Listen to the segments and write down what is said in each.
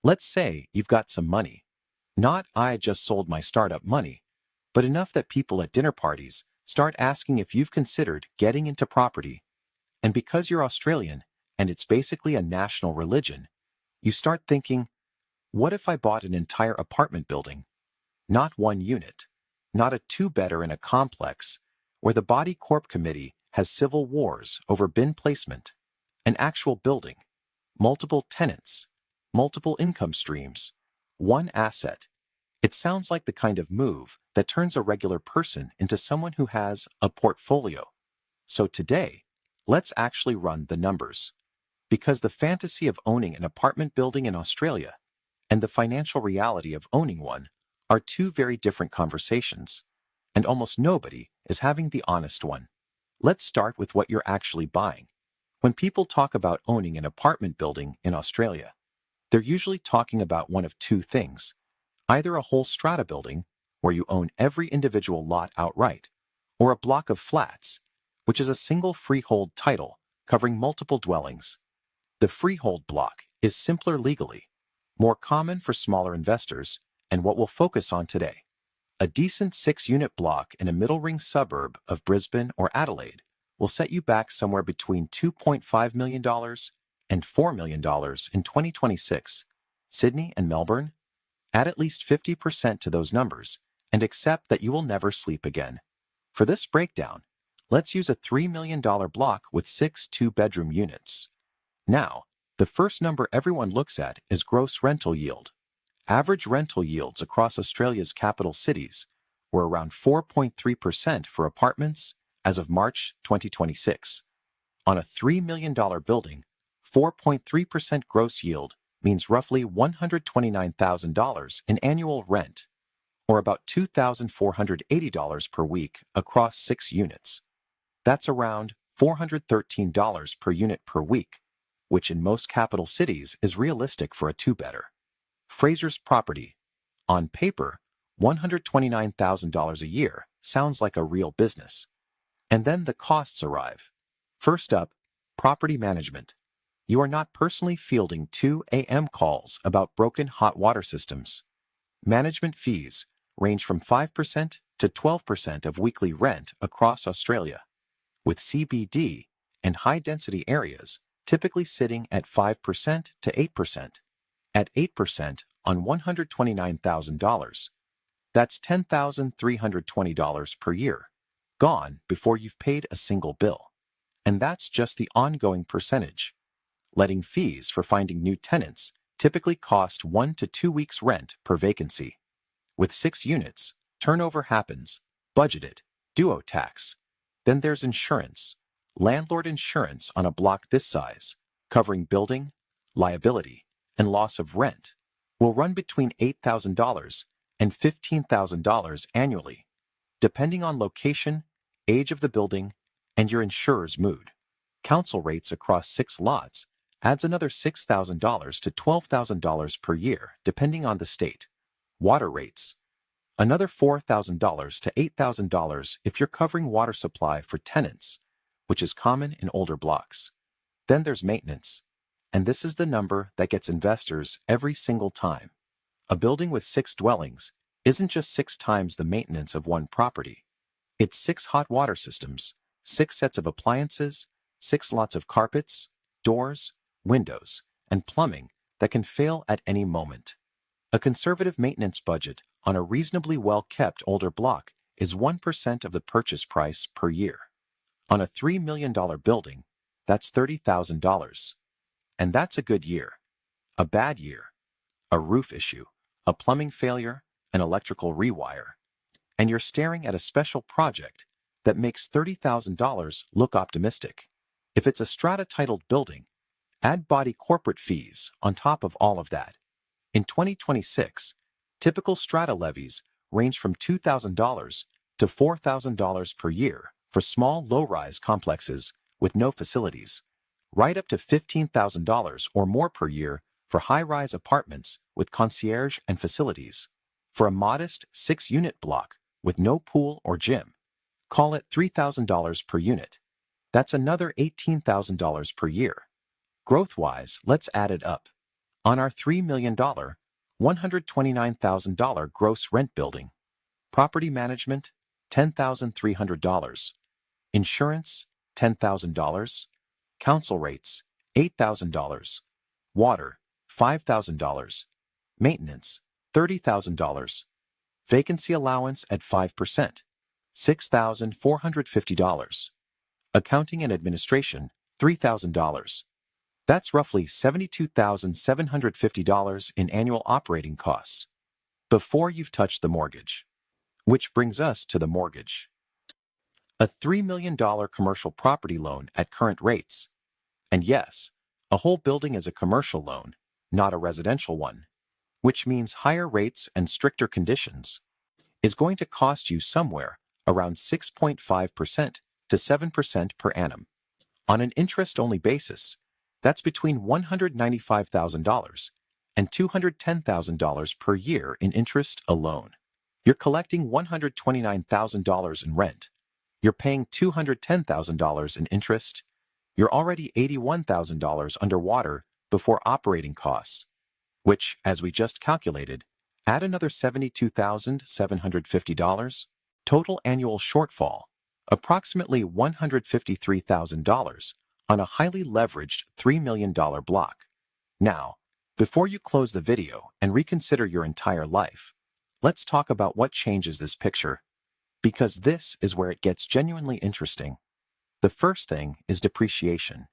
Let's say you've got some money. Not I just sold my startup money, but enough that people at dinner parties start asking if you've considered getting into property. And because you're Australian, and it's basically a national religion, you start thinking, what if I bought an entire apartment building? Not one unit, not a two-bedder in a complex, where the Body Corp Committee has civil wars over bin placement, an actual building, multiple tenants, multiple income streams, one asset. It sounds like the kind of move that turns a regular person into someone who has a portfolio. So today, let's actually run the numbers. Because the fantasy of owning an apartment building in Australia and the financial reality of owning one are two very different conversations, and almost nobody is having the honest one. Let's start with what you're actually buying. When people talk about owning an apartment building in Australia, they're usually talking about one of two things: either a whole strata building, where you own every individual lot outright, or a block of flats, which is a single freehold title covering multiple dwellings. The freehold block is simpler legally, more common for smaller investors, and what we'll focus on today. A decent 6-unit block in a middle-ring suburb of Brisbane or Adelaide will set you back somewhere between $2.5 million and $4 million in 2026. Sydney and Melbourne? Add at least 50% to those numbers and accept that you will never sleep again. For this breakdown, let's use a $3 million block with 6 two-bedroom units. Now, the first number everyone looks at is gross rental yield. Average rental yields across Australia's capital cities were around 4.3% for apartments as of March 2026. On a $3 million building, 4.3% gross yield means roughly $129,000 in annual rent, or about $2,480 per week across 6 units. That's around $413 per unit per week, which in most capital cities is realistic for a two-bedder. Fraser's property. On paper, $129,000 a year sounds like a real business. And then the costs arrive. First up, property management. You are not personally fielding 2 a.m. calls about broken hot water systems. Management fees range from 5% to 12% of weekly rent across Australia, with CBD and high-density areas typically sitting at 5% to 8%. At 8% on $129,000, that's $10,320 per year, gone before you've paid a single bill. And that's just the ongoing percentage. Letting fees for finding new tenants typically cost 1 to 2 weeks' rent per vacancy. With 6 units, turnover happens, budgeted, duo tax. Then there's insurance, landlord insurance on a block this size, covering building, liability, and loss of rent, will run between $8,000 and $15,000 annually, depending on location, age of the building, and your insurer's mood. Council rates across 6 lots adds another $6,000 to $12,000 per year, depending on the state. Water rates. Another $4,000 to $8,000 if you're covering water supply for tenants, which is common in older blocks. Then there's maintenance. And this is the number that gets investors every single time. A building with 6 dwellings isn't just 6 times the maintenance of one property. It's 6 hot water systems, 6 sets of appliances, 6 lots of carpets, doors, windows, and plumbing that can fail at any moment. A conservative maintenance budget on a reasonably well-kept older block is 1% of the purchase price per year. On a $3 million building, that's $30,000. And that's a good year. A bad year. A roof issue, a plumbing failure, an electrical rewire. And you're staring at a special project that makes $30,000 look optimistic. If it's a strata-titled building, add body corporate fees on top of all of that. In 2026, typical strata levies range from $2,000 to $4,000 per year for small low-rise complexes with no facilities, right up to $15,000 or more per year for high-rise apartments with concierge and facilities. For a modest 6-unit block with no pool or gym, call it $3,000 per unit. That's another $18,000 per year. Growth-wise, let's add it up. On our $3 million, $129,000 gross rent building, property management, $10,300, insurance, $10,000, council rates, $8,000, water, $5,000, maintenance, $30,000, vacancy allowance at 5%, $6,450, accounting and administration, $3,000. That's roughly $72,750 in annual operating costs before you've touched the mortgage. Which brings us to the mortgage. A $3 million commercial property loan at current rates. And yes, a whole building is a commercial loan, not a residential one, which means higher rates and stricter conditions, is going to cost you somewhere around 6.5% to 7% per annum. On an interest-only basis, that's between $195,000 and $210,000 per year in interest alone. You're collecting $129,000 in rent. You're paying $210,000 in interest. You're already $81,000 underwater before operating costs, which, as we just calculated, add another $72,750. Total annual shortfall, approximately $153,000 on a highly leveraged $3 million block. Now, before you close the video and reconsider your entire life, let's talk about what changes this picture, because this is where it gets genuinely interesting. The first thing is depreciation.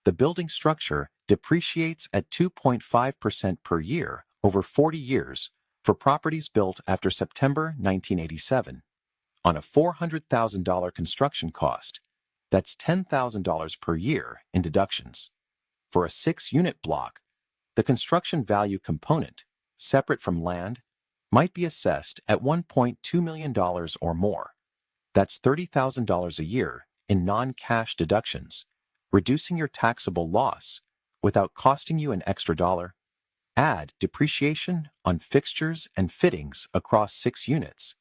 The building structure depreciates at 2.5% per year over 40 years for properties built after September 1987. On a $400,000 construction cost, that's $10,000 per year in deductions. For a 6-unit block, the construction value component, separate from land, might be assessed at $1.2 million or more. That's $30,000 a year in non-cash deductions, reducing your taxable loss without costing you an extra dollar. Add depreciation on fixtures and fittings across 6 units,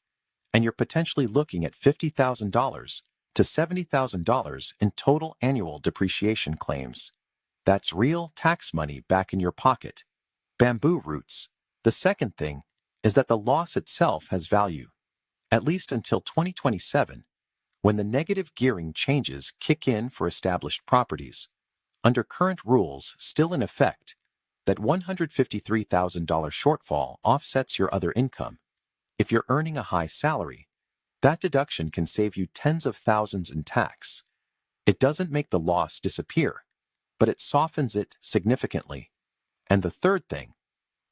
and you're potentially looking at $50,000 to $70,000 in total annual depreciation claims. That's real tax money back in your pocket. Bamboo roots. The second thing is that the loss itself has value, at least until 2027, when the negative gearing changes kick in for established properties. Under current rules still in effect, that $153,000 shortfall offsets your other income. If you're earning a high salary, that deduction can save you tens of thousands in tax. It doesn't make the loss disappear, but it softens it significantly. And the third thing,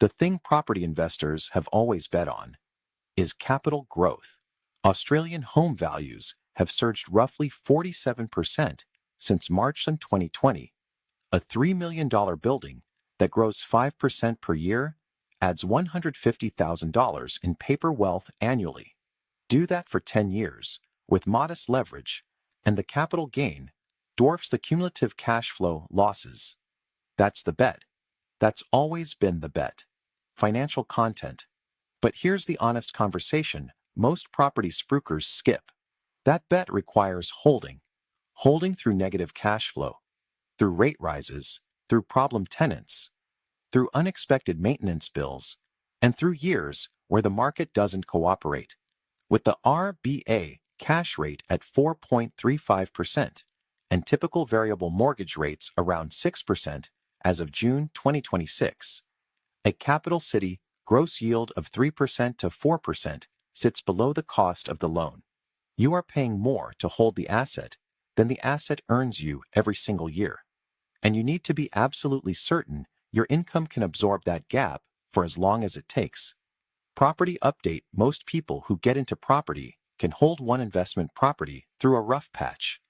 the thing property investors have always bet on, is capital growth. Australian home values have surged roughly 47% since March 2020. A $3 million building that grows 5% per year adds $150,000 in paper wealth annually. Do that for 10 years, with modest leverage, and the capital gain dwarfs the cumulative cash flow losses. That's the bet. That's always been the bet. Financial content. But here's the honest conversation most property spruikers skip. That bet requires holding. Holding through negative cash flow, through rate rises, through problem tenants, through unexpected maintenance bills, and through years where the market doesn't cooperate. With the RBA cash rate at 4.35% and typical variable mortgage rates around 6% as of June 2026, a capital city gross yield of 3% to 4% sits below the cost of the loan. You are paying more to hold the asset than the asset earns you every single year. And you need to be absolutely certain your income can absorb that gap for as long as it takes. Property update. Most people who get into property can hold one investment property through a rough patch.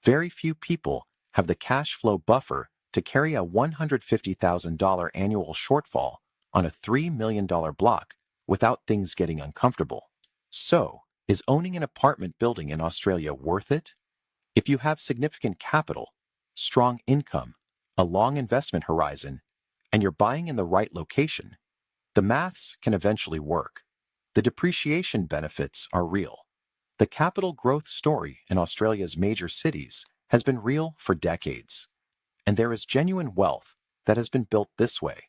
Very few people have the cash flow buffer to carry a $150,000 annual shortfall on a $3 million block without things getting uncomfortable. So, is owning an apartment building in Australia worth it? If you have significant capital, strong income, a long investment horizon, and you're buying in the right location, the maths can eventually work. The depreciation benefits are real. The capital growth story in Australia's major cities has been real for decades. And there is genuine wealth that has been built this way.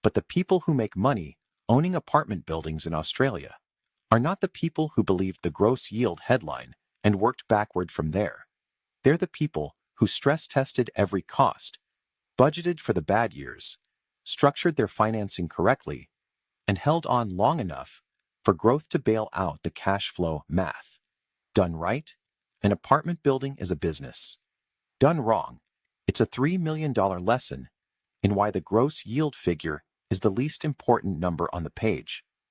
But the people who make money owning apartment buildings in Australia are not the people who believed the gross yield headline and worked backward from there. They're the people who stress-tested every cost, budgeted for the bad years, structured their financing correctly, and held on long enough for growth to bail out the cash flow math. Done right, an apartment building is a business. Done wrong, it's a $3 million lesson in why the gross yield figure is the least important number on the page.